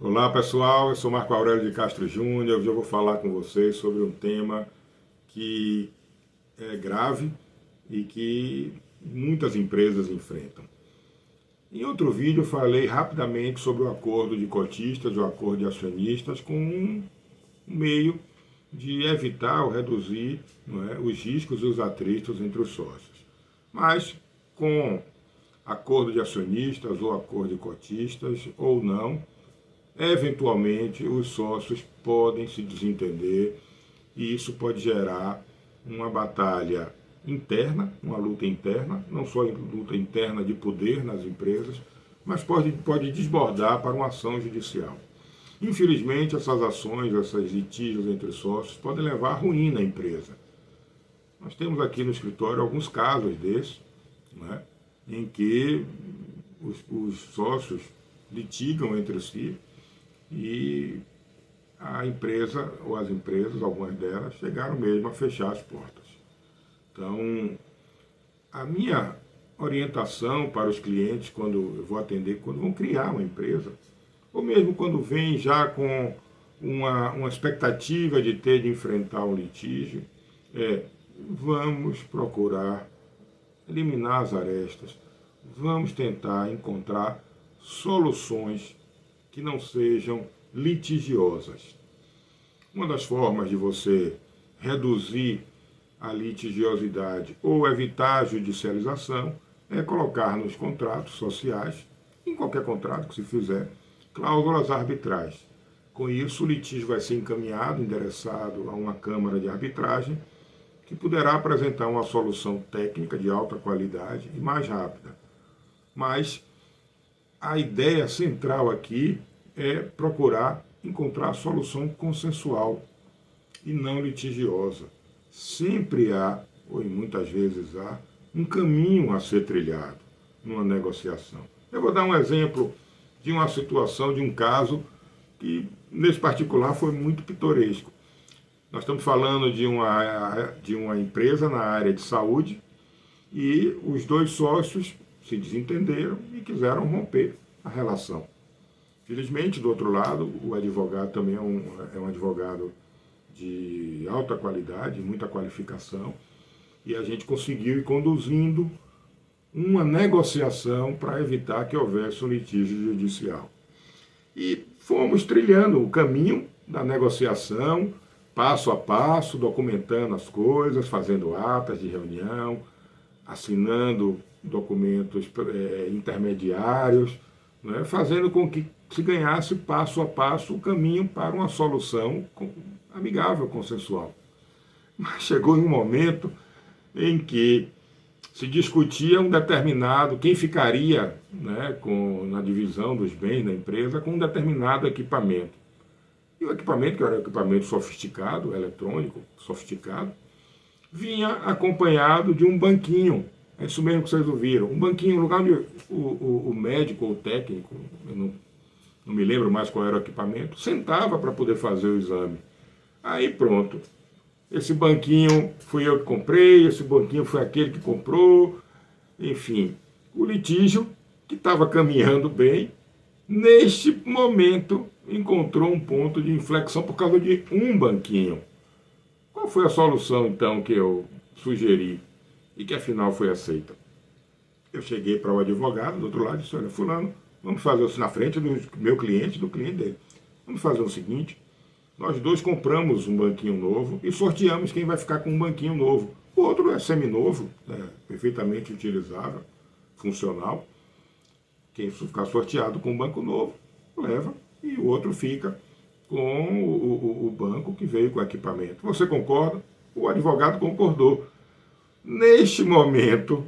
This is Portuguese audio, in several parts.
Olá pessoal, eu sou Marco Aurélio de Castro Júnior. Hoje eu vou falar com vocês sobre um tema que é grave e que muitas empresas enfrentam. Em outro vídeo eu falei rapidamente sobre o acordo de cotistas, o acordo de acionistas, com um meio de evitar ou reduzir, os riscos e os atritos entre os sócios. Mas com acordo de acionistas ou acordo de cotistas ou não, eventualmente os sócios podem se desentender e isso pode gerar uma batalha interna, uma luta interna, não só luta interna de poder nas empresas, mas pode desbordar para uma ação judicial. Infelizmente, essas ações, esses litígios entre sócios podem levar à ruína à empresa. Nós temos aqui no escritório alguns casos desses, em que os sócios litigam entre si e a empresa, ou as empresas, algumas delas, chegaram mesmo a fechar as portas. Então, a minha orientação para os clientes, quando eu vou atender, quando vão criar uma empresa, ou mesmo quando vem já com uma expectativa de enfrentar um litígio, vamos procurar eliminar as arestas, vamos tentar encontrar soluções que não sejam litigiosas. Uma das formas de você reduzir a litigiosidade ou evitar a judicialização é colocar nos contratos sociais, em qualquer contrato que se fizer, cláusulas arbitrais. Com isso, o litígio vai ser encaminhado, endereçado a uma câmara de arbitragem, que poderá apresentar uma solução técnica de alta qualidade e mais rápida. Mas a ideia central aqui é procurar encontrar a solução consensual e não litigiosa. Sempre há, ou muitas vezes há, um caminho a ser trilhado numa negociação. Eu vou dar um exemplo de uma situação, de um caso que, nesse particular, foi muito pitoresco. Nós estamos falando de uma empresa na área de saúde e os dois sócios se desentenderam e quiseram romper a relação. Felizmente, do outro lado, o advogado também é um advogado de alta qualidade, muita qualificação, e a gente conseguiu ir conduzindo uma negociação para evitar que houvesse um litígio judicial. E fomos trilhando o caminho da negociação, passo a passo, documentando as coisas, fazendo atas de reunião, assinando documentos intermediários, fazendo com que se ganhasse passo a passo o caminho para uma solução amigável, consensual. Mas chegou um momento em que se discutia um determinado, quem ficaria na divisão dos bens da empresa com um determinado equipamento. E o equipamento, que era um equipamento sofisticado, eletrônico, sofisticado, vinha acompanhado de um banquinho. É isso mesmo que vocês ouviram. Um banquinho, no lugar onde o médico ou o técnico, eu não me lembro mais qual era o equipamento, sentava para poder fazer o exame. Aí pronto. Esse banquinho fui eu que comprei, esse banquinho foi aquele que comprou. Enfim, o litígio, que estava caminhando bem, neste momento encontrou um ponto de inflexão por causa de um banquinho. Qual foi a solução, então, que eu sugeri e que afinal foi aceita? Eu cheguei para o advogado do outro lado e disse: olha, fulano, vamos fazer isso na frente do meu cliente, do cliente dele. Vamos fazer o seguinte: nós dois compramos um banquinho novo e sorteamos quem vai ficar com um banquinho novo. O outro é seminovo, perfeitamente utilizável, funcional. Quem ficar sorteado com um banco novo, leva, e o outro fica com o banco que veio com o equipamento. Você concorda? O advogado concordou. Neste momento,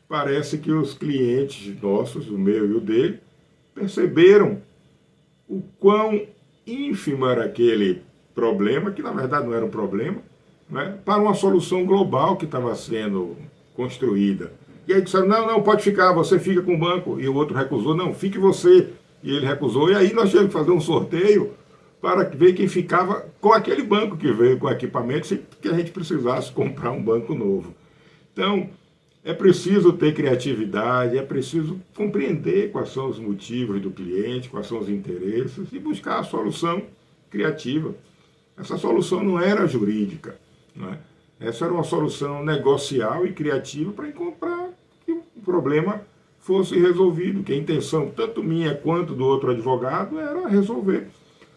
parece que os clientes nossos, o meu e o dele, perceberam o quão ínfimo era aquele problema, que na verdade não era um problema, para uma solução global que estava sendo construída. E aí disseram: não, pode ficar, você fica com o banco. E o outro recusou: não, fique você. E ele recusou. E aí nós tivemos que fazer um sorteio para ver quem ficava com aquele banco que veio com o equipamento, sem que a gente precisasse comprar um banco novo. Então, É preciso ter criatividade, é preciso compreender quais são os motivos do cliente, quais são os interesses e buscar a solução criativa. Essa solução não era jurídica, não é? Essa era uma solução negocial e criativa para que o problema fosse resolvido, que a intenção, tanto minha quanto do outro advogado, era resolver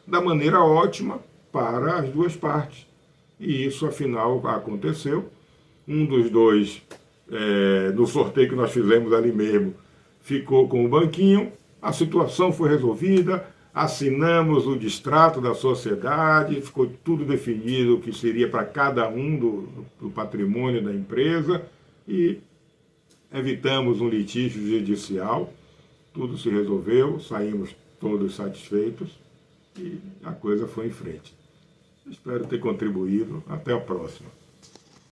da maneira ótima para as duas partes. E isso, afinal, aconteceu. Um dos dois, no sorteio que nós fizemos ali mesmo, ficou com o banquinho, a situação foi resolvida, assinamos o distrato da sociedade, ficou tudo definido o que seria para cada um do patrimônio da empresa e evitamos um litígio judicial, tudo se resolveu, saímos todos satisfeitos e a coisa foi em frente. Espero ter contribuído. Até a próxima.